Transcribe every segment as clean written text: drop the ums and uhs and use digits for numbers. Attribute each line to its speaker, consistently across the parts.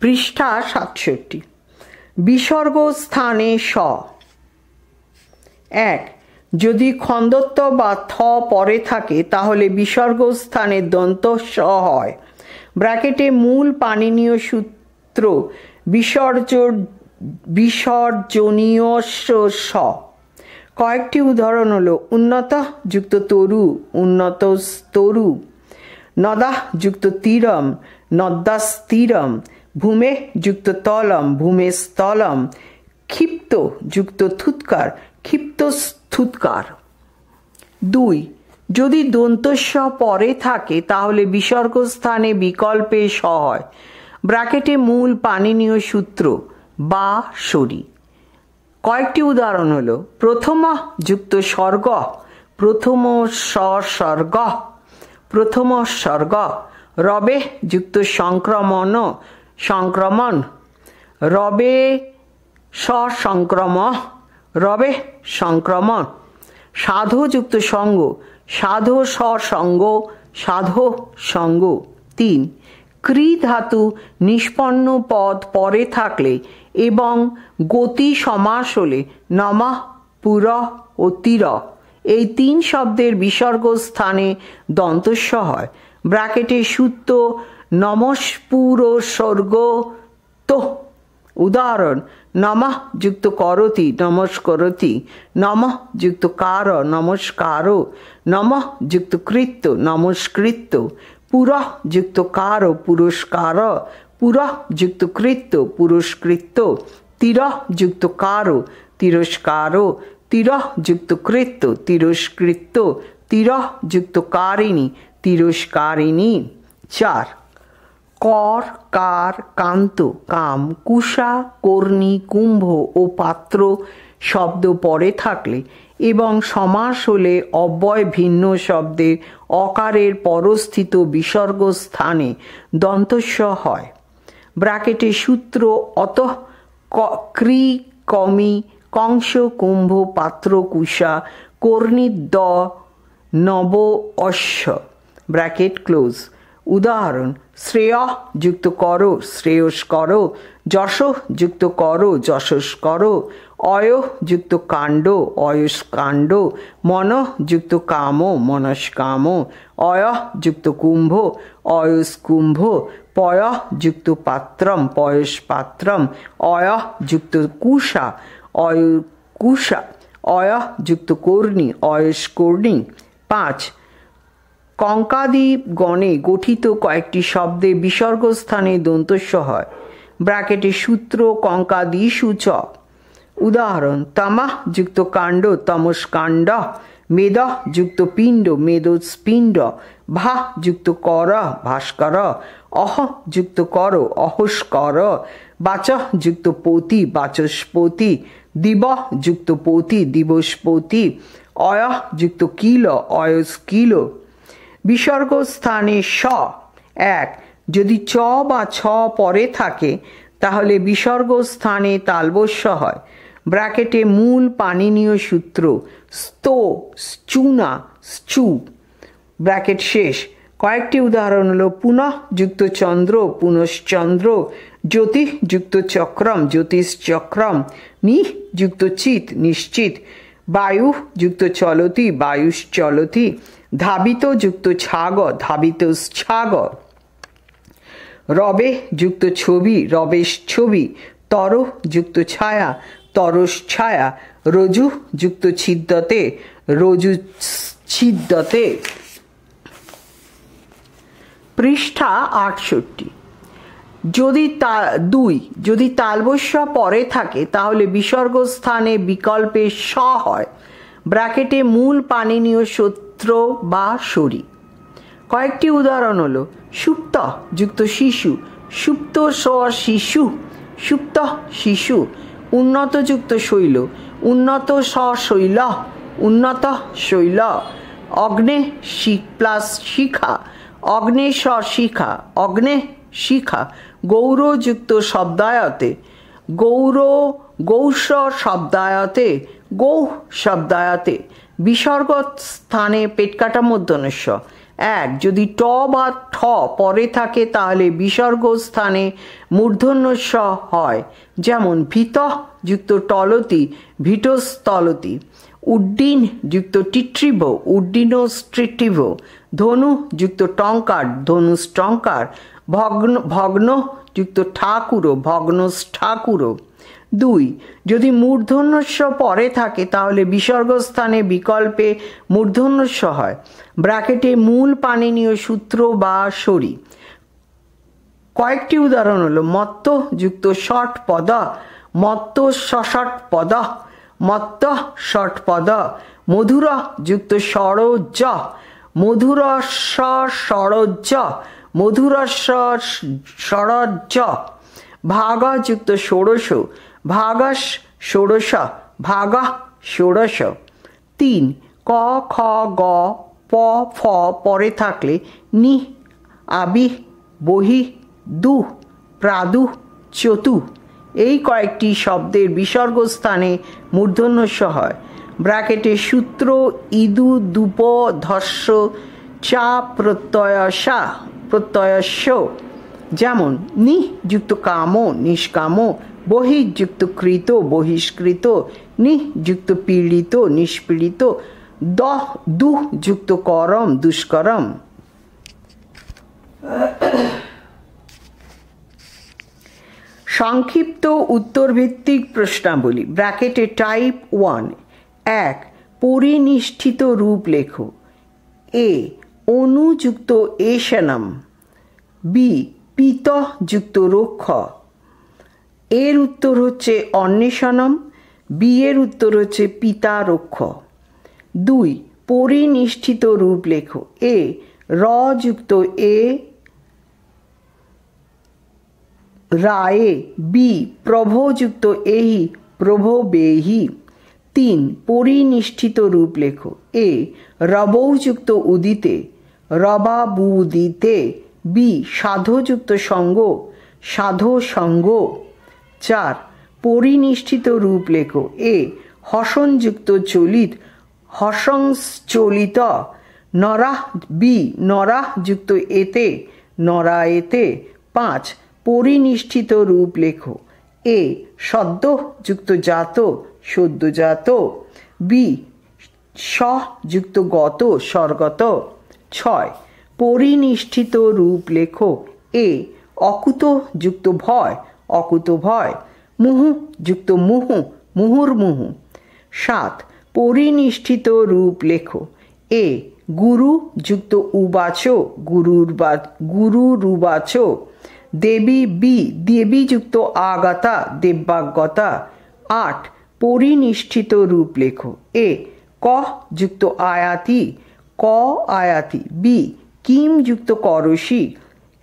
Speaker 1: পৃষ্ঠা ৬৭। বিসর্গ স্থানে স। ১. যদি খন্দত্ব বা থ পরে থাকে তাহলে বিসর্গ স্থানে দন্ত স হয়। ব্র্যাকেটে মূল পাণিনীয় সূত্র বিসর্জনীয় স। কয়েকটি উদাহরণ হলো উন্নত যুক্ত তরু, উন্নত তরু, নদাহ যুক্ত তীরম, নদ্যাস্তীরম, ভূমে যুক্ত তলম, ভূমেস্তলম, ক্ষিপ্ত যুক্ত থুৎকার, ক্ষিপ্তস্থুৎকার। ২. যদি দন্তস্ব পরে থাকে তাহলে বিসর্গ স্থানে বিকল্পে স হয়। ব্র্যাকেটে মূল পাণিনীয় সূত্র বা সরি। কয়েকটি উদাহরণ হলো প্রথম যুক্ত স্বর্গ, প্রথম স্বর্গ, প্রথম স্বর্গ, রবে যুক্ত সংক্রমণ, সংক্রমণ, রবে সসংক্রম, রবে সংক্রমণ, সাধো যুক্ত সঙ্গ, সাধো সসঙ্গ, সাধো সঙ্গ। ৩. ক্রি ধাতু নিষ্পন্ন পদ পরে থাকলে এবং গতি সমাস হলে নমঃ, পুর ও তীর এই ৩ শব্দের বিসর্গ স্থানে দন্তস্ব হয়। ব্র্যাকেটে সূত্র নমস্পুরঃসর্গ তো। উদাহরণ নমঃ যুক্ত করতি, নমস্করতি, নমঃ যুক্ত কার, নমস্কারো, নমঃ যুক্ত কৃত্য, নমস্কৃত্য, পুরঃ যুক্ত কার, পুরস্কার, পুরঃ যুক্ত কৃত্য, পুরস্কৃত্য, তীরঃ যুক্ত কার, তিরস্কার, তীরঃ যুক্ত কৃত্য, তিরস্কৃত্য, তীরঃ যুক্ত কারিণী, তিরস্কারিণী। ৪. কর, কার, কান্ত, কাম, কুশা, কর্ণী, কুম্ভ ও পাত্র শব্দ পরে থাকলে এবং সমাস হলে অব্যয় ভিন্ন শব্দের অকারের পরস্থিত বিসর্গ স্থানে দন্তস্ব হয়। ব্র্যাকেটে সূত্র অতঃ ক্রি, কমি, কংস, কুম্ভ, পাত্র, কুশা, কর্ণিদ্য, নব, অশ্ব। Bracket close. উদাহরণ শ্রেয় যুক্ত করো, শ্রেয়স করো, যশ যুক্ত করো, যশস করো, অয় যুক্ত কাণ্ড, অয়স কাণ্ড, মন যুক্ত কাম, মনস কাম, অয় যুক্ত কুম্ভ, অয়স কুম্ভ, পয় যুক্ত পাত্রম, পয়স পাত্রম, অয় যুক্ত কুশা, অয় কুশা, অয় যুক্ত কর্ণী, অয়স কর্ণী। ৫. কঙ্কাদি গণে গঠিত কয়েকটি শব্দে বিসর্গ স্থানে দন্তস্ব হয়। ব্র্যাকেটে সূত্র কঙ্কাদিষু চ। উদাহরণ তামাহ যুক্ত কাণ্ড, তমস্কাণ্ড, মেদ যুক্ত পিণ্ড, মেদস্পিণ্ড, ভা যুক্ত কর, ভাস্কর, অহ যুক্ত কর, অহস্কর, বাচ যুক্ত পতি, বাচস্পতি, দিব যুক্ত পতি, দিবস্পতি, অয় যুক্ত কিল, অয়স্কিল। বিসর্গ স্থানে স। ১. যদি চ বা ছ পরে থাকে তাহলে বিসর্গ স্থানে তালবস্য হয়। ব্র্যাকেটে মূল পাণিনীয় সূত্র স্থো, স্চুনা, স্চু। ব্র্যাকেট শেষ। কয়েকটি উদাহরণ হলো পুনঃ যুক্ত চন্দ্র, পুনশ্চন্দ্র, জ্যোতি যুক্ত চক্রম, জ্যোতিশ্চক্রম, নি যুক্ত চিত, নিশ্চিত, বায়ু যুক্ত চলতি, বায়ুশ্চলতি, ধাবিত যুক্ত ছাগ, ধাবিতশ্ছাগ, রবে যুক্ত ছবি, রবেশ ছবি, তর যুক্ত ছায়া, তরশ্ছায়া, রজু যুক্ত ছিদ্যতে, রজুচ্ছিদ্যতে। পৃষ্ঠা ৬৮। ২. যদি তালবস্য পরে থাকে তাহলে বিসর্গ স্থানে বিকল্পে স হয়। ব্র্যাকেটে মূল পাণিনীয় সূত্র বা সরি। কয়েকটি উদাহরণ হলো সুপ্ত যুক্ত শিশু, সুপ্ত স শিশু, সুপ্ত শিশু, উন্নত যুক্ত শৈল, উন্নত স শৈল, উন্নত শৈল, অগ্নে প্লাস শিখা, অগ্নে স শিখা, অগ্নে শিখা, গৌর যুক্ত শব্দায়তে, গৌর, গৌষ শব্দায়তে, গৌ শব্দায়তে। বিসর্গ স্থানে পেটকাটা মূর্ধন্য ষ। এক, যদি ট বা ঠ পরে থাকে তাহলে বিসর্গ স্থানে মূর্ধন্য স হয়, যেমন ভীতঃ যুক্ত টলতি ভীতস্তলতি, উড্ডীন যুক্ত টিট্রিভ উড্ডীনস্ট্রিটিভ, ধনু যুক্ত টঙ্কার ধনুষ্টঙ্কার, ভগ্ন ভগ্ন যুক্ত ঠাকুর ভগ্নষ্ঠাকুর। দুই, যদি মূর্ধন্যস্ব পরে থাকে তাহলে বিসর্গ স্থানে বিকল্পে মূর্ধন্যস্ব হয়। ব্র্যাকেটে মূল পাণিনীয় সূত্র বা সরি। কয়েকটি উদাহরণ হলো মত্ত যুক্ত ষট পদ, মত্ত সষট পদ, মত্ত ষট পদ, মধুর যুক্ত ষড়জ, মধুর ষড়জ, মধুর ষড়জ, ভাগ যুক্ত ষোড়শ, ভাগস ষোড়শ, ভাগ ষোড়শ। তিন, ক খ গ প ফ পরে থাকলে নি আবি বহি দু প্রাদু চতু এই কয়েকটি শব্দের বিসর্গ স্থানে মূর্ধন্যস্ব হয়। ব্র্যাকেটে সূত্র ইদু দুপ ধস্য চা প্রত্যয়সা প্রত্যয়স্য, যেমন নি যুক্ত কাম নিষ্কাম, বহি যুক্ত কৃত বহিষ্কৃত, নি যুক্ত পীড়িত নিষ্পীড়িত, দু যুক্ত করম দুষ্করম। সংক্ষিপ্ত উত্তরভিত্তিক প্রশ্নাবলী। ব্র্যাকেটে টাইপ 1। এক, পরিনিষ্ঠিত রূপ লেখো। এ, অনুযুক্ত এশনম। বি, পিত যুক্ত রক্ষ। এর উত্তর হচ্ছে অন্বেষণম, বি এর উত্তর হচ্ছে পিতা রক্ষ। দুই, পরিনিষ্ঠিত রূপ লেখো। এ, র যুক্ত এ রায়ে, বি, প্রভ যুক্ত এহি প্রভো বেহি। তিন, পরিনিষ্ঠিত রূপ লেখো। এ, রবৌ যুক্ত উদিতে রবাবুদিতে, বি, সাধযুক্ত সঙ্গ সাধো সঙ্গ। চার, পরিনিষ্ঠিত রূপ লেখো। এ, হসনযুক্ত চলিত হসংশ্চলিত, নরাহ, বি, নরাহ যুক্ত এতে নরায়েতে। পাঁচ, পরিনিষ্ঠিত রূপ লেখো। এ, সদ্য যুক্ত জাত সদ্যজাত, বি, স যুক্ত গত স্বর্গত। ছয়, পরিনিষ্ঠিত রূপ লেখো। এ, অকুত যুক্ত ভয় অকুত ভয়, মুহু যুক্ত মুহু মুহুর্মুহু। সাত, পরিনিষ্ঠিত রূপ লেখো। এ, গুরু যুক্ত উবাচ গুরুরুবাচ, দেবী, বি, দেবী যুক্ত আগতা দেব্যাগতা। আট, পরিনিষ্ঠিত রূপ লেখো। এ, ক যুক্ত আয়াতি ক আয়াতি, বি, কিম যুক্ত করসি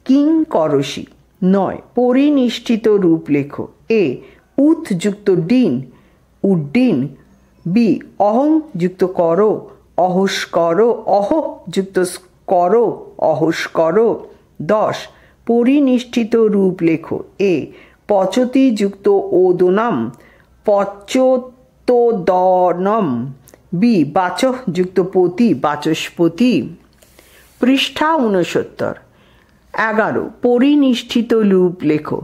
Speaker 1: কিং করসি। নয়, পরিনিষ্ঠিত রূপ লেখো। এ, উত যুক্ত ডিন উড্ডিন, বি, অহং যুক্ত কর অহস্কর অহ যুক্ত কর অহস্কর। 10, পরিনিষ্ঠিত রূপ লেখো। এ, পচতি যুক্ত ওদনম পচ্যোতদনম, বি, বাচঃ যুক্ত পতি বাচস্পতি। পৃষ্ঠা 69। 11, পরিনিষ্ঠিত রূপ লেখো।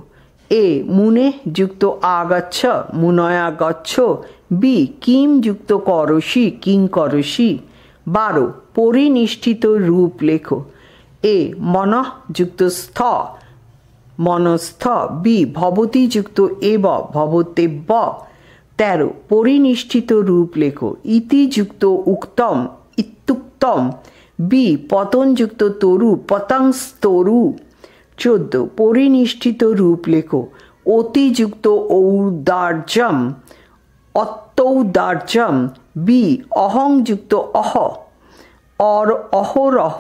Speaker 1: এ, মুনে যুক্ত আগচ্ছ মুনয়া গচ্ছ, বি, কিম যুক্ত করসি কিং করসি। 12, পরিনিষ্ঠিত রূপ লেখো। এ, মনঃ যুক্ত স্থ মনস্থ, বি, ভবতি যুক্ত এব ভবতেব্য। 13, পরিনিষ্ঠিত রূপ লেখো। ইতি যুক্ত উক্তম ইত্যুক্তম, বি, পতন যুক্ত তরু পতংস্তরু। 14, পরিনিষ্ঠিত রূপ লেখো। অতি যুক্ত ঔদার্যম অত্যৌদার্যম, বি, অহং যুক্ত অহ অহরহ।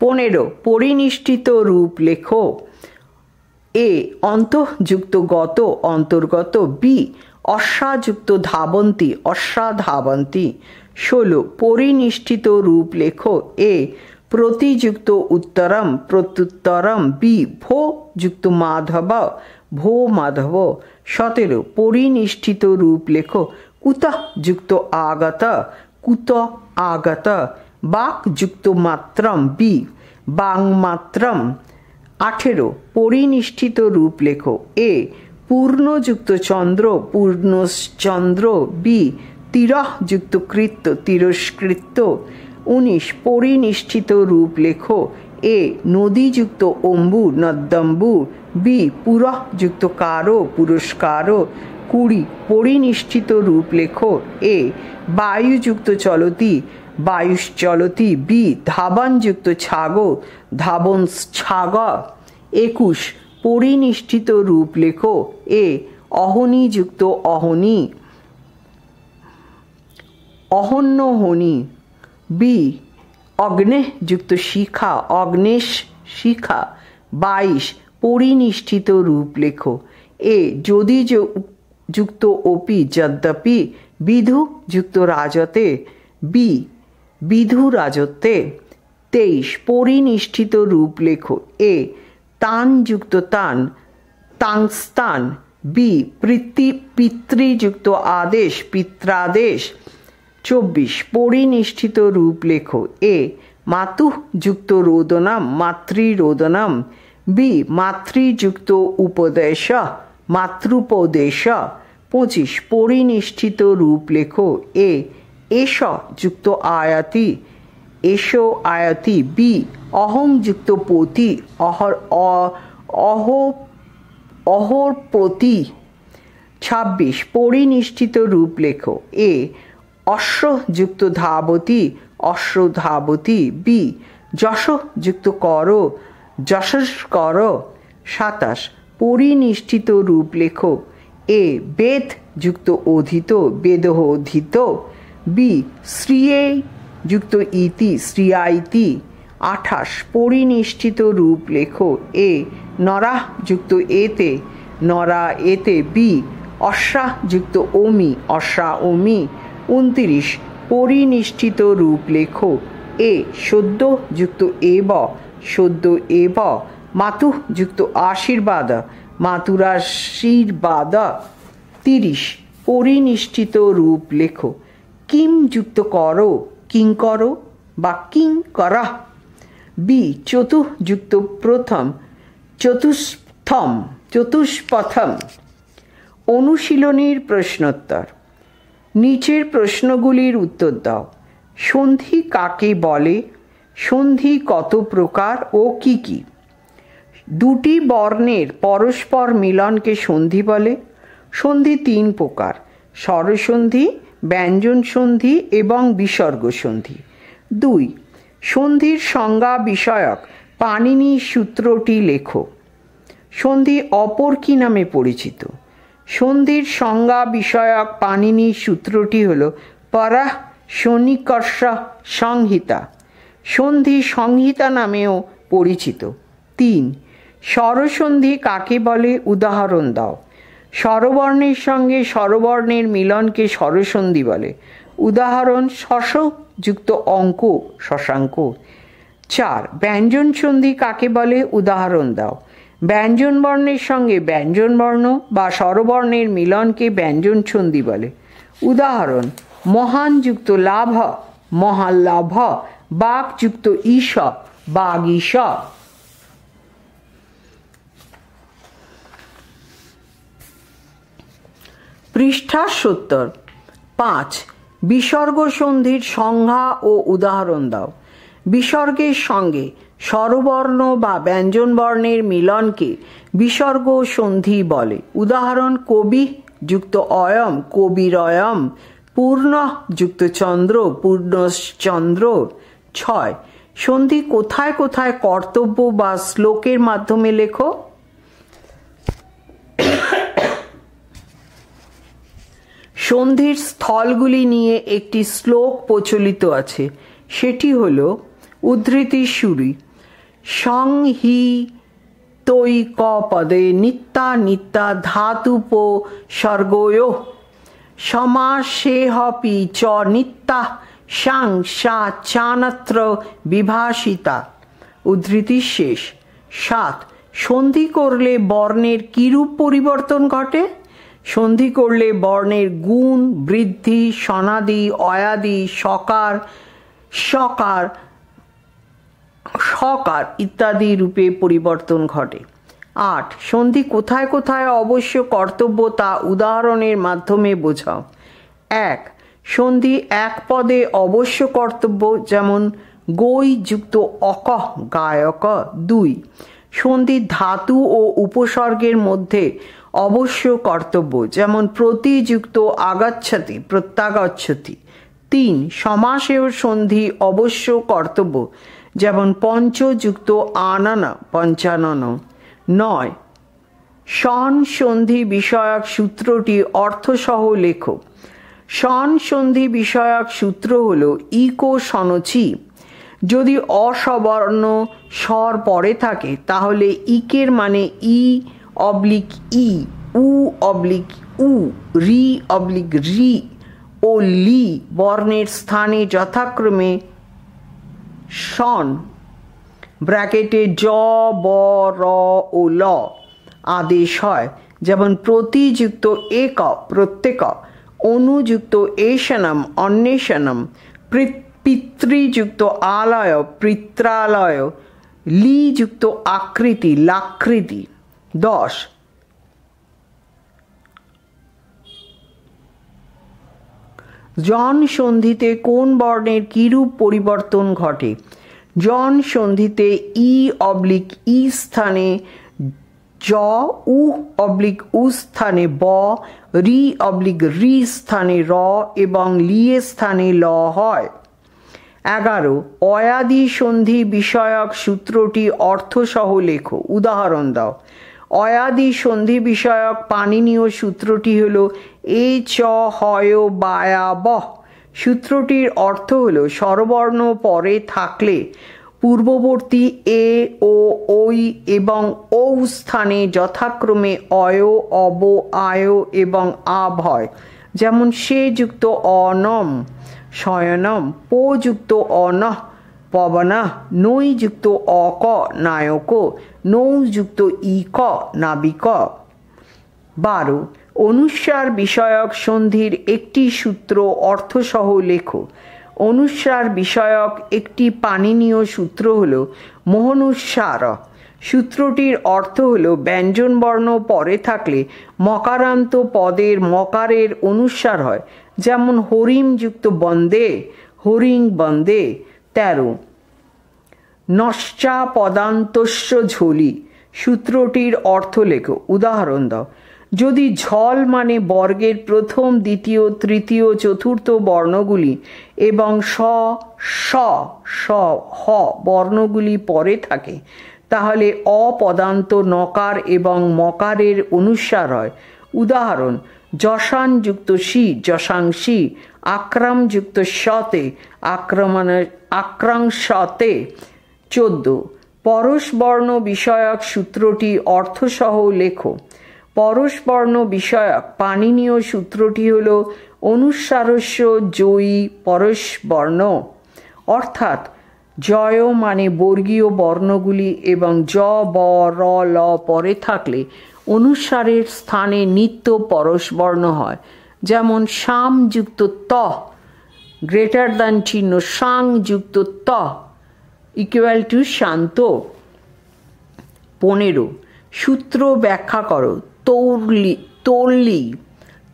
Speaker 1: 15, পরিনিষ্ঠিত রূপ লেখো। এ, অন্তঃযুক্ত গত অন্তর্গত, বি, অশ্বাযুক্ত ধাবন্তি অশ্বা ধাবন্তি। 16, পরিনিষ্ঠিত রূপ লেখো। এ, প্রতিযুক্ত উত্তরম প্রত্যুত্তরম, বি, ভো যুক্ত মাধব ভো মাধব। 17, পরিনিষ্ঠিত রূপ লেখো। কুতঃ যুক্ত আগত কুত আগত বাক যুক্ত মাত্রম বি বাং মাত্রম। 18 পরিনিষ্ঠিত রূপ লেখো। এ পূর্ণযুক্ত চন্দ্র পূর্ণশ্চন্দ্র, বি তিরহ যুক্ত কৃত্য তিরস্কৃত্য। 19 পরিনিষ্ঠিত রূপ লেখো। এ নদীযুক্ত অম্বু নদ্যম্বু, বি পুরহ যুক্ত কারো পুরস্কারো। 20 পরিনিষ্ঠিত রূপ লেখো। এ বায়ুযুক্ত চলতি বায়ুশ্চলতি, বি ধাবনযুক্ত ছাগো ধাবন ছাগ। 21 পরিনিষ্ঠিত রূপ লেখো। এ অহনিযুক্ত অহনি অহন্যহনি, বি অগ্নেহ যুক্ত শিখা অগ্নেশ শিখা। 22 পরিনিষ্ঠিত রূপ লেখো। এ যদি যুক্ত অপি যদ্যপি বিধু যুক্ত রাজতে, বি বিধু রাজত্বে। 23 পরিনিষ্ঠিত রূপ লেখো। এ তান যুক্ত তান তাংস্তান, বি পিতৃযুক্ত আদেশ পিত্রাদেশ। 24 পরিনিষ্ঠিত রূপ লেখো। এ মাতুঃ যুক্ত রোদনম মাতৃরোদনম, বি মাতৃযুক্ত উপদেশ মাতৃপদেশ। 25 পরিনিষ্ঠিত রূপ লেখো। এ এষ যুক্ত আয়াতি এষো আয়াতি, বি অহং যুক্ত পতি অহর প্রতি। 26 পরিনিষ্ঠিত রূপ লেখো। এ অশ্ব যুক্ত ধাবতি অশ্ব ধাবতি, বি যশ যুক্ত কর যশস্কর। 27 পরিনিষ্ঠিত রূপ লেখো। এ বেদ যুক্ত অধীত বেদহ অধীত, বি শ্রিয়ে যুক্ত ইতি শ্রিয়াইতি। 28 পরিনিষ্ঠিত রূপ লেখো। এ নরাহ যুক্ত এতে নরা এতে, বি অশ্বা যুক্ত ওমি অশ্বা ওমি। 29 পরিনিষ্ঠিত রূপ লেখো। এ সদ্য যুক্ত এব সদ্য এব, মাতুঃ যুক্ত আশীর্বাদ মাতুরাশীর্বাদ। 30 পরিনিষ্ঠিত রূপ লেখো। কিম যুক্ত করো কিঙ্কর বা কিঙ্করঃ, বি চতুঃ যুক্ত প্রথম চতুষ্পথম। অনুশীলনীর প্রশ্নোত্তর। নিচের প্রশ্নগুলির উত্তর দাও। সন্ধি কাকে বলে? সন্ধি কত প্রকার ও কি কি? দুটি বর্ণের পরস্পর মিলনকে সন্ধি বলে। সন্ধি 3 প্রকার: স্বরসন্ধি, ব্যঞ্জন সন্ধি এবং বিসর্গ সন্ধি। 2 সন্ধির সংজ্ঞা বিষয়ক পাণিনি সূত্রটি লেখো। সন্ধি অপর কি নামে পরিচিত? সন্ধির সংজ্ঞা বিষয়ক পাণিনি সূত্রটি হল পরাঃ সন্নিকর্ষ সংহিতা। সন্ধি সংহিতা নামেও পরিচিত। 3 স্বরসন্ধি কাকে বলে? উদাহরণ দাও। স্বরবর্ণের সঙ্গে স্বরবর্ণের মিলনকে স্বরসন্ধি বলে। উদাহরণ: শশ যুক্ত অঙ্ক শশাঙ্ক। 4 ব্যঞ্জন সন্ধি কাকে বলে? উদাহরণ দাও। ব্যঞ্জন বর্ণের সঙ্গে ব্যঞ্জন বর্ণ বা স্বরবর্ণের মিলনকে ব্যঞ্জন সন্ধি বলে। উদাহরণ: মহান যুক্ত লাভ মহান লাভ, বাক যুক্ত ঈশ বাগ ঈশ। পৃষ্ঠা 70। 5 বিসর্গ সন্ধির সংজ্ঞা ও উদাহরণ দাও। বিসর্গের সঙ্গে স্বরবর্ণ বা ব্যঞ্জন বর্ণের মিলনকে বিসর্গ সন্ধি বলে। উদাহরণ: কবি যুক্ত অয়ম কবিরয়ম, পূর্ণ যুক্ত চন্দ্র পূর্ণশ্চন্দ্র। 6 সন্ধি কোথায় কোথায় কর্তব্য বা শ্লোকের মাধ্যমে লেখো। সন্ধির স্থলগুলি নিয়ে একটি শ্লোক প্রচলিত আছে, সেটি হল উদ্ধৃতি শুরু: সংহি তৈক পদে নিত্যা নিত্যা ধাতুপ স্বর্গয়োঃ সমাসেহপি চ নিত্যা সাং সা চানত্র বিভাষিতা। উদ্ধৃতি শেষ। 7 সন্ধি করলে বর্ণের কিরূপ পরিবর্তন ঘটে? সন্ধি করলে বর্ণের গুণ, বৃদ্ধি, সনাদি, অয়াদি, সকার, সকার, সকার ইত্যাদি রূপে পরিবর্তন ঘটে। 8. সন্ধি কোথায় কোথায় অবশ্য কর্তব্য তা উদাহরণের মাধ্যমে বোঝাও। 1. সন্ধি এক পদে অবশ্য কর্তব্য, যেমন গই যুক্ত অক গায়ক। 2. সন্ধি ধাতু ও উপসর্গের মধ্যে অবশ্য কর্তব্য, যেমন প্রতিযুক্ত আগাচ্ছতি প্রত্যাগচ্ছতি। 3. সমাসেও সন্ধি অবশ্য কর্তব্য, যেমন পঞ্চযুক্ত আনানা পঞ্চানন। 9. শন সন্ধি বিষয়ক সূত্রটি অর্থসহ লেখো। শন সন্ধি বিষয়ক সূত্র হল ইকো সনচি। যদি অসবর্ণ স্বর পরে থাকে তাহলে ইকের মানে ই অবলিক ই, উ অবলিক উ, রি অবলিক রি ও লি বর্ণের স্থানে যথাক্রমে শন ব্র্যাকেটে জ, ব, র ও ল আদেশ হয়, যেমন প্রতিযুক্ত এক প্রত্যেক, অনুযুক্ত এষণম অন্বেষণম, পিতৃযুক্ত আলয় পিত্রালয়, লি যুক্ত আকৃতি লাকৃতি। 10. জন সন্ধিতে কোন বর্ণের কিরূপ পরিবর্তন ঘটে? জন সন্ধিতে ই অবলিক ই স্থানে জ, উ অবলিক উ স্থানে ব, রি অবলিক রি স্থানে র এবং লিয়ে স্থানে ল হয়। 11. অয়াদি সন্ধি বিষয়ক সূত্রটি অর্থসহ লেখো। উদাহরণ দাও। অয়াদি সন্ধি বিষয়ক পাণিনীয় সূত্রটি হল এ চ হয় বায়া বহ। সূত্রটির অর্থ হল স্বরবর্ণ পরে থাকলে পূর্ববর্তী এ ও ওই এবং ঔ স্থানে যথাক্রমে অয়, অব, আয় এবং আব হয়, যেমন সে যুক্ত অনম শয়নম, পো যুক্ত অনঃ পবনঃ, নৈ যুক্ত অক নায়ক, নৌ যুক্ত ইক নাবিক। 12. অনুস্বার বিষয়ক সন্ধির একটি সূত্র অর্থসহ লেখো। অনুস্বার বিষয়ক একটি পাণিনীয় সূত্র হল মোহনুস্বার। সূত্রটির অর্থ হল ব্যঞ্জনবর্ণ পরে থাকলে মকারান্ত পদের মকারের অনুস্বার হয়, যেমন হরিম যুক্ত বন্দে, হরিং বন্দে। 13. নশ্চা পদান্তস্য ঝোলি। সূত্রটির অর্থ লেখো। উদাহরণ দাও। যদি ঝল মানে বর্গের প্রথম, দ্বিতীয়, তৃতীয়, চতুর্থ বর্ণগুলি এবং স, স, স, হ বর্ণগুলি পরে থাকে তাহলে অপদান্ত নকার এবং মকারের অনুস্বার হয়। উদাহরণ: যশান যুক্ত সি যশাংসি, আক্রাম যুক্ত সতে আক্রাংসতে। 14. পরশবর্ণ বিষয়ক সূত্রটি অর্থসহ লেখো। পরশবর্ণ বিষয়ক পাণিনীয় সূত্রটি হল অনুস্বারস্য জয়ী পরশবর্ণ, অর্থাৎ জয় মানে বর্গীয় বর্ণগুলি এবং জ, ব, র, ল পরে থাকলে অনুস্বারের স্থানে নিত্য পরশবর্ণ হয়, যেমন শাম যুক্ত ত গ্রেটার দ্যান চিহ্ন সাং যুক্ত ত ইকুয়াল টু শান্ত। 15. সূত্র ব্যাখ্যা করো। তর্লি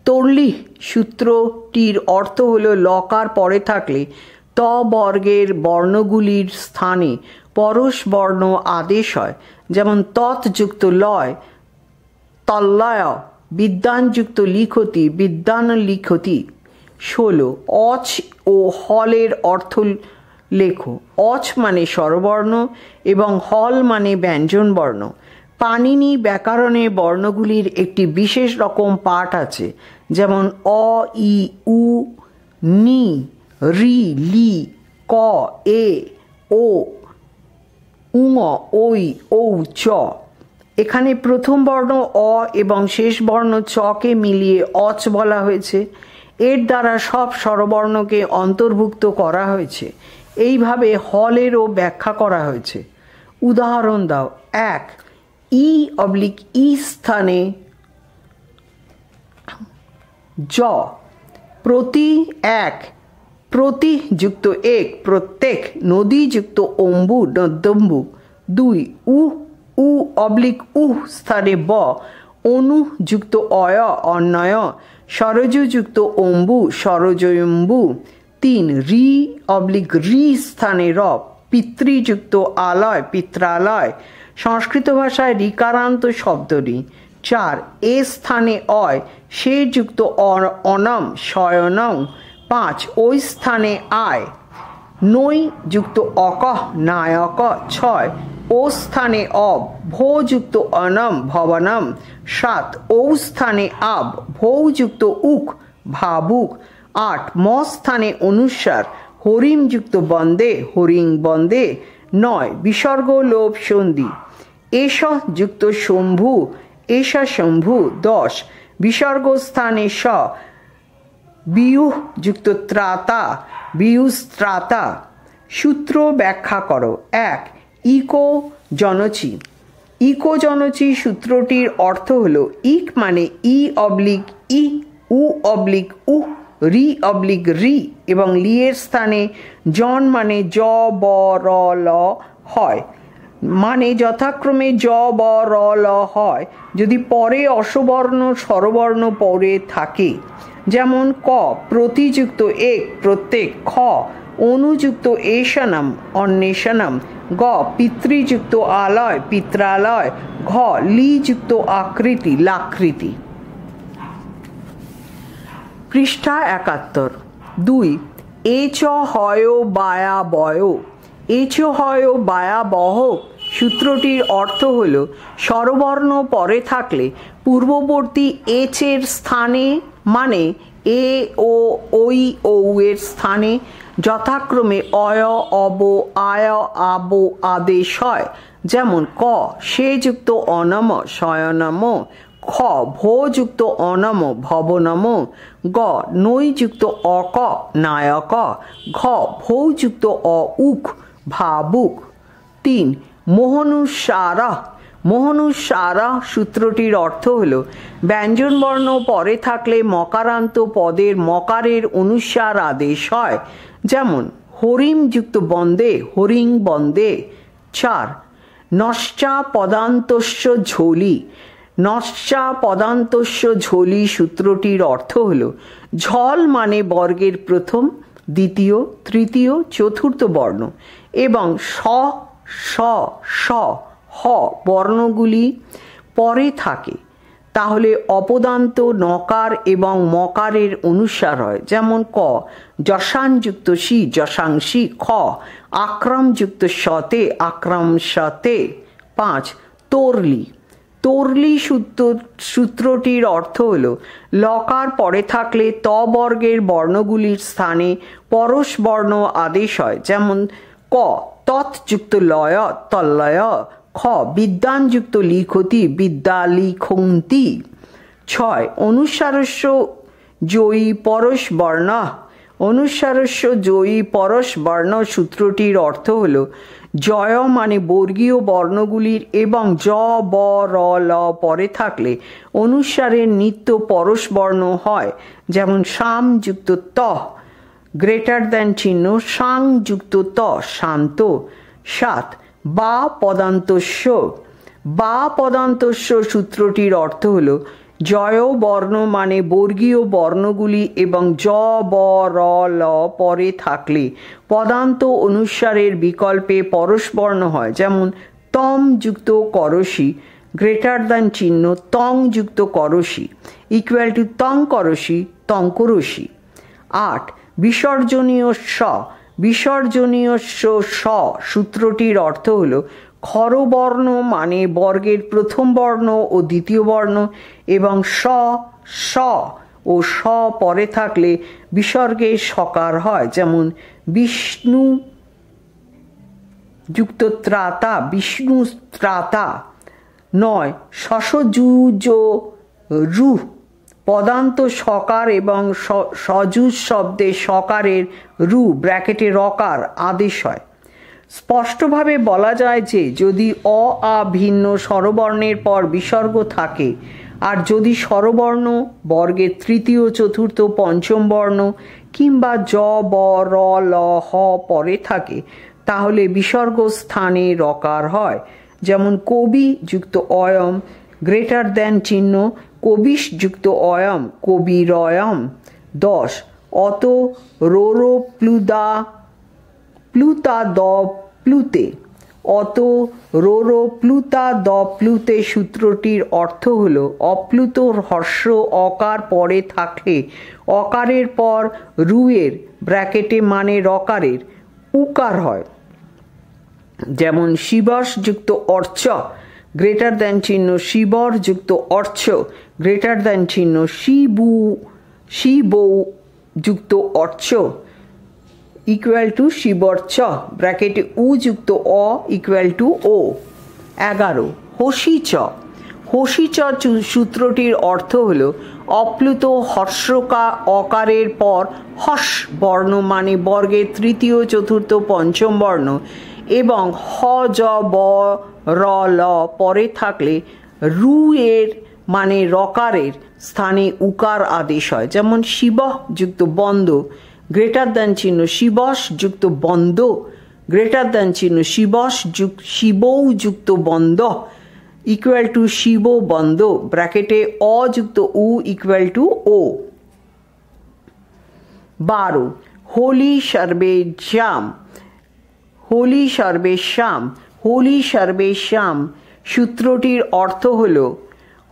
Speaker 1: তর্লি সূত্রটির অর্থ হল লকার পরে থাকলে ত বর্গের বর্ণগুলির স্থানে পরশ বর্ণ আদেশ হয়, যেমন তৎযুক্ত লয় তল্লয়, বিদ্যানযুক্ত লিখতি বিদ্যান লিখতি। 16. অচ ও হলের অর্থ লেখো। অচ মানে স্বরবর্ণ এবং হল মানে ব্যঞ্জন বর্ণ। পাণিনি ব্যাকরণে বর্ণগুলির একটি বিশেষ রকম পাঠ আছে, যেমন অ, ই, উ, নি, রি, লি, ক, এ, ও, উঙ, ওই, ঔ, চ। এখানে প্রথম বর্ণ অ এবং শেষ বর্ণ চকে মিলিয়ে অচ বলা হয়েছে। এর দ্বারা সব স্বরবর্ণকে অন্তর্ভুক্ত করা হয়েছে। এইভাবে হলেরও ব্যাখ্যা করা হয়েছে। উদাহরণ দাও। 1. ই অবলিক ই স্থানে জ প্রতি এক, প্রতি যুক্ত এক, প্রত্যেক, নদী যুক্ত অম্বু নদ্যম্বু। 2 উ উ অবলিক উহ স্থানে ব, অনু যুক্ত অয় অন্যয়, সরজু যুক্ত অম্বু সরজয়ম্বু। 3 রি অবলিক রি স্থানে র, পিতৃযুক্ত আলয় পিত্রালয়, সংস্কৃত ভাষায় রিকারান্ত শব্দটি। 4 এ স্থানে অয়, সে যুক্ত অনম শয়নং। 5 ওই স্থানে আয়, নৈ যুক্ত অক নায়ক। 6 ও স্থানে অব, ভো যুক্ত অনম ভবনম। 7 ও স্থানে আব, ভৌ যুক্ত উক ভাবুক। 8 ম স্থানে অনুস্বার, হরিম যুক্ত বন্দে হরিং বন্দে। 9 বিসর্গ লোভ সন্ধি, এষ যুক্ত শম্ভু এষা শম্ভু। 10 বিসর্গ স্থানে স, বিয়ু যুক্ত ত্রাতা বিয়ুস্ত্রাতা। সূত্র ব্যাখ্যা করো। 1 ইকো জনচি, ইকো জনচি সূত্রটির অর্থ হলো ইক মানে ই অবলিক ই, উ অবলিক উ, রি অবলিক রি এবং লি এর স্থানে জন মানে জ ব র ল হয়, মানে যথাক্রমে জ ব র ল হয় যদি পরে অসবর্ণ স্বরবর্ণ পরে থাকে। যেমন ক প্রতিযুক্ত এক প্রত্যেক, খ অনুযুক্ত এষণম অন্বেষণম, গ পিতৃযুক্ত আলয় পিত্রালয়, ঘ লি যুক্ত আকৃতি লাকৃতি। পৃষ্ঠা 71। 2 এচ হয় বায়া বয়, এচ হয় বায়া বহ সূত্রটির অর্থ হল স্বরবর্ণ পরে থাকলে পূর্ববর্তী এচের স্থানে মানে এ ও ওই ও এর স্থানে যথাক্রমে অয় অব আয় আব আদেশ হয়। যেমন ক সে যুক্ত অনম শয়নম, খ ভো যুক্ত অনম ভবনম, গ নৈ যুক্ত অক নায়ক, ঘ ভৌ যুক্ত অ উক ভাবুক। 3 মোহনুসারা, মোহনুসারা সূত্রটির অর্থ হল ব্যঞ্জনবর্ণ পরে থাকলে মকারান্ত পদের মকারের অনুস্বার আদেশ হয়। যেমন হরিম যুক্ত বন্দে হরিং বন্দে। 4 নশ্চা পদান্তস্য ঝোলি, নশ্চা পদান্তস্য ঝোলি সূত্রটির অর্থ হল ঝল মানে বর্গের প্রথম দ্বিতীয় তৃতীয় চতুর্থ বর্ণ এবং স স স হ বর্ণগুলি পরে থাকে, তাহলে অপদান্ত নকার এবং মকারের অনুস্বার হয়। যেমন ক যশানযুক্ত সি যশাংসি, খ আক্রমযুক্ত সতে আক্রম সতে। 5 তোরলি, তোরলি সূত্রটির অর্থ হল লকার পরে থাকলে ত বর্গের বর্ণগুলির স্থানে পরশ বর্ণ আদেশ হয়। যেমন ক তৎযুক্ত লয় তল্লয়, খ বিদ্যানযুক্ত লিখতি বিদ্যা লিখন্তি। 6 অনুস্বারস্য জয়ী পরশ বর্ণ, অনুস্বারস্য জয়ী পরশ বর্ণ সূত্রটির অর্থ হল জয় মানে বর্গীয় বর্ণগুলির এবং জ ব র ল পরে থাকলে অনুস্বারের নিত্য পরশ বর্ণ হয়। যেমন শাম যুক্ত ত গ্রেটার দ্যান চিহ্ন সাং যুক্ত ত শান্ত। 7 বা পদান্তস্য, বা পদান্তস্য সূত্রটির অর্থ হল জয় বর্ণ মানে বর্গীয় বর্ণগুলি এবং জ ব র ল পরে থাকলে পদান্ত অনুস্বারের বিকল্পে পরশ বর্ণ হয়। যেমন তম যুক্ত করসি গ্রেটার দ্যান চিহ্ন তং যুক্ত করসি ইকুয়াল টু তং করসি তঙ্করসি। 8 বিসর্জনীয় স, বিসর্জনীয় স সূত্রটির অর্থ হল খরবর্ণ মানে বর্গের প্রথম বর্ণ ও দ্বিতীয় বর্ণ এবং স স ও স পরে থাকলে বিসর্গে সকার হয়। যেমন বিষ্ণু যুক্ত ত্রাতা বিষ্ণু ত্রাতা। 9 শশযুজ রু পদান্ত সকার এবং সযুজ শব্দে সকারের রু ব্র্যাকেটে রকার আদেশ হয়। স্পষ্টভাবে বলা যায় যে যদি অ আ ভিন্ন স্বরবর্ণের পর বিসর্গ থাকে আর যদি স্বরবর্ণ বর্গের তৃতীয় চতুর্থ পঞ্চম বর্ণ কিংবা জ ব র ল হ পরে থাকে তাহলে বিসর্গ স্থানে রকার হয়। যেমন কবি যুক্ত অয়ম গ্রেটার দ্যান চিহ্ন কবিশ যুক্ত অয়ম কবিরয়ম। 10 অত রোরো প্লুতা দ প্লুতে। অত রোরো প্লুতা দ প্লুতে সূত্রটির অর্থ হল অপ্লুত হর্ষ অকার পরে থাকলে অকারের পর রুয়ের ব্র্যাকেটে মানে রকারের উকার হয়। যেমন শিবস যুক্ত অর্চ গ্রেটার দ্যান চিহ্ন শিবর যুক্ত অর্চ গ্রেটার দ্যান চিহ্ন শিবৌ যুক্ত অর্চ ইকুয়াল টু শিবর চ ব্র্যাকেটে উ যুক্ত অ ইকুয়াল টু ও। 11 হসি চ। হসি চ সূত্রটির অর্থ হল অপ্লুত হর্ষকা অকারের পর হস বর্ণ মানে বর্গের তৃতীয় চতুর্থ পঞ্চম বর্ণ এবং হ জ ব র ল পরে থাকলে রু এর মানে রকারের স্থানে উকার আদেশ হয়। যেমন শিব যুক্ত বন্ধ গ্রেটার দ্যান চিহ্ন শিবস যুক্ত বন্ধ গ্রেটার দ্যান চিহ্ন শিবৌ যুক্ত বন্ধ ইকুয়াল টু শিব বন্ধ ব্র্যাকেটে অ যুক্ত উ ইকুয়াল টু ও। 12 হোলি সর্বেশ্যাম। হোলি সর্বেশ্যাম হোলি সর্বেশ্যাম সূত্রটির অর্থ হল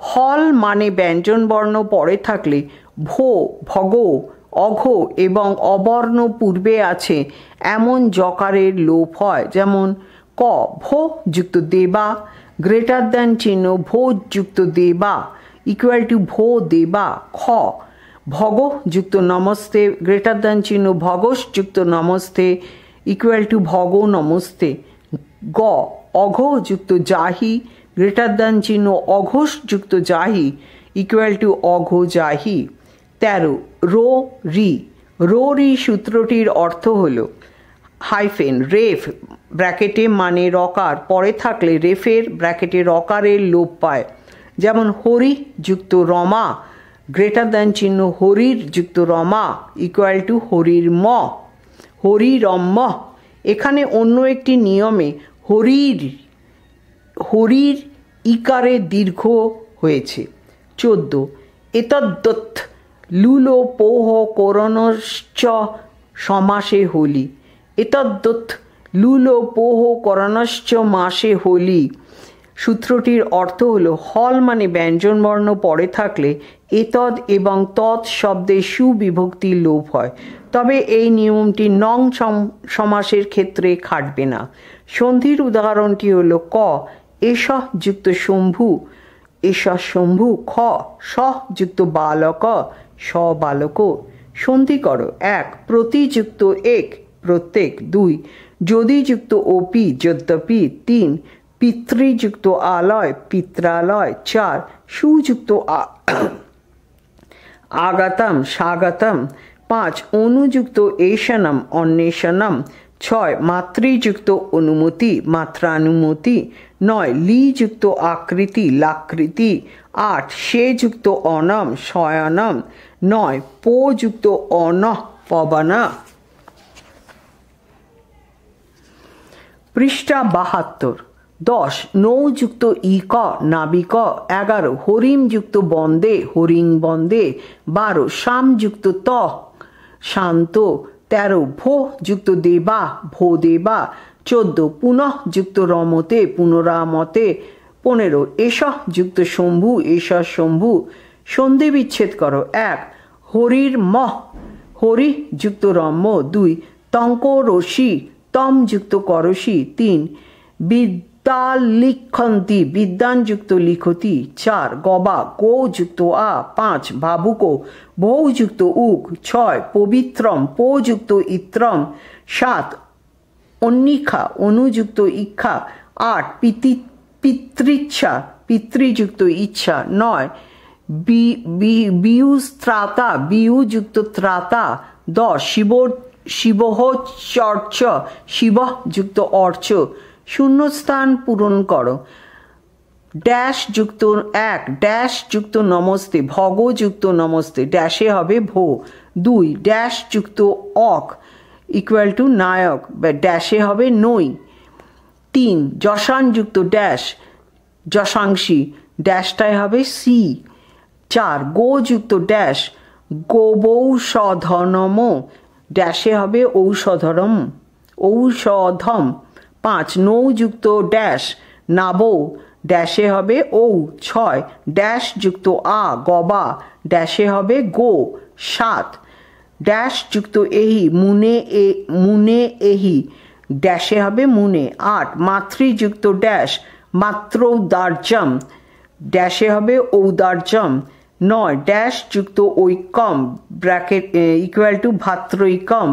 Speaker 1: হল মানে ব্যঞ্জন বর্ণ পরে থাকলে ভো ভগ অঘ এবং অবর্ণ পূর্বে আছে এমন জকারের লোপ হয়। যেমন ক ভো যুক্ত দেবা গ্রেটার দ্যান চিহ্ন ভো যুক্ত দেবা ইকুয়াল টু ভো দেবা। খ ভগ যুক্ত নমস্তে গ্রেটার দ্যান চিহ্ন ভগস যুক্ত নমস্তে ইকুয়াল টু ভগ নমস্তে। গ অঘ যুক্ত জাহি গ্রেটার দ্যান চিহ্ন অঘোষ যুক্ত Zahi equal to অঘ Zahi. 13 rho রি। রো রি সূত্রটির অর্থ হল হাইফেন রেফ ব্র্যাকেটে মানে রকার পরে থাকলে রেফের ব্র্যাকেটে রকারের লোপ পায়। যেমন হরি যুক্ত রমা গ্রেটার দ্যান চিহ্ন হরির যুক্ত রমা ইকুয়াল টু হরির ম হরিরম্ম। এখানে অন্য একটি নিয়মে হরির ইকারে দীর্ঘ হয়েছে। 14 এতদ্দত্ত লুলো পোহ করণশ্চ সমাসে হোলি। এতদ্দত্ত লুলো পোহ করণশ্চ মাসে হোলি সূত্রটির অর্থ হল হল মানে ব্যঞ্জন বর্ণ পরে থাকলে এতদ এবং তৎ শব্দে সুবিভক্তির লোপ হয়। তবে এই নিয়মটি নং সমাসের ক্ষেত্রে খাটবে না। সন্ধির উদাহরণটি হল ক এষ যুক্ত শম্ভু এষ শম্ভু। খ স যুক্ত বালক স বালক। সন্ধি করো 1 প্রতিযুক্ত এক প্রত্যেক। 2 যদি যুক্ত অপি যদ্যপি। 3 পিতৃযুক্ত আলয় পিত্রালয়। 4 সুযুক্ত আগতম স্বাগতম। 5 অনুযুক্ত এষণম অন্বেষণম। 6 মাতৃযুক্ত অনুমতি মাত্রানুমতি। 9 লিযুক্ত আকৃতি লাকৃতি। 8 সে যুক্ত অনম শয়নম। 9 পো যুক্ত অনঃ পবনা। পৃষ্ঠা 72। 10 নৌ যুক্ত ইক নাবিক। 11 হরিম যুক্ত বন্দে হরিং বন্দে। 12 শাম যুক্ত ত শান্ত। 13 ভো যুক্ত দেবা ভো দেবা। 14 পুনঃ যুক্ত রমতে পুনরামতে। 15 এষ যুক্ত শম্ভু এষ শম্ভু। সন্ধি বিচ্ছেদ করো 1 হরির মহ হরি যুক্ত রম্য। 2 তঙ্ক রশি তম যুক্ত করসি। 3 বিদ্যালিখন্তি বিদ্যান যুক্ত লিখতি। 4 গবা গো যুক্ত আ। 5 ভাবুকো ভৌ যুক্ত উক। 6 পবিত্রম পো যুক্ত ইত্রম। 7 অন্নিখা অনুযুক্ত ইচ্ছা। 8 পিতৃচ্ছা পিতৃযুক্ত ইচ্ছা। 9 বিউস্ত্রাতা বিউ যুক্ত ত্রাতা। 10 শিবহ চর্চ শিব যুক্ত অর্চ। শূন্যস্থান পূরণ করো। ড্যাশ যুক্ত এক, ড্যাশ যুক্ত নমস্তে, ভগ যুক্ত নমস্তে, ড্যাশে হবে ভো। 2 ড্যাশ যুক্ত অক ইকুয়াল টু নায়ক, ড্যাশে হবে নই। 3 যশান যুক্ত ড্যাশ যশাংশী, ড্যাশটায় হবে সি। 4 গো যুক্ত ড্যাশ গোবৌষধনম, ড্যাশে হবে ঔষধরম ঔষধম। 5 নৌ যুক্ত ড্যাশ নাবৌ, ড্যাশে হবে ঔ। 6 ড্যাশ যুক্ত আ গবা, ড্যাশে হবে গো। 7 ড্যাশ যুক্ত এহি মুনে এহি, ড্যাশে হবে মুনে। 8 মাতৃযুক্ত ড্যাশ মাত্রৌদার্যম, ড্যাশে হবে ঔদার্যম। 9 ড্যাশ যুক্ত ঐকম ব্র্যাকেট ইকুয়াল টু ভাত্রৈকম,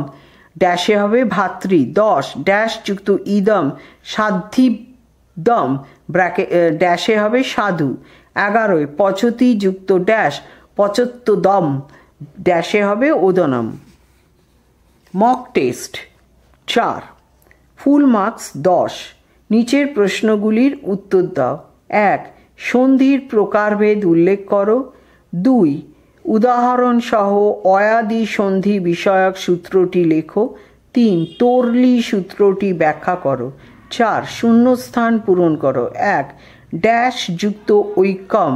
Speaker 1: ড্যাশে হবে ভাতৃ। 10 ড্যাশ যুক্ত ইদম সাধিদম, ব্র্যাকেট ড্যাশে হবে সাধু। 11 পচতি যুক্ত ড্যাশ পচত্যদম, ড্যাশে হবে ওদনম। Mock test 4, full marks 10। নিচের প্রশ্নগুলির উত্তর দাও। 1 সন্ধির প্রকারভেদ উল্লেখ করো। 2 উদাহরণ সহ অয়াদি সন্ধি বিষয়ক সূত্রটি লেখো। 3 তোরলি সূত্রটি ব্যাখ্যা করো। 4 শূন্যস্থান পূরণ করো। 1 ড্যাশ যুক্ত ঐকম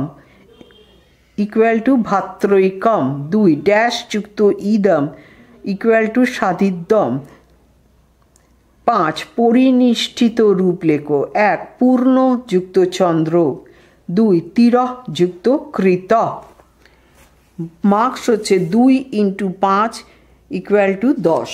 Speaker 1: ইকুয়াল টু ভাত্রৈকম। 2 ড্যাশ যুক্ত ইদম ইকুয়াল টু সাধিদ্যম। 5 পরিনিষ্ঠিত রূপ লেখো। 1 পূর্ণ যুক্ত চন্দ্র। 2 তিরহ যুক্ত কৃত। মার্কস হচ্ছে 2 × 5 ইকুয়াল টু 10।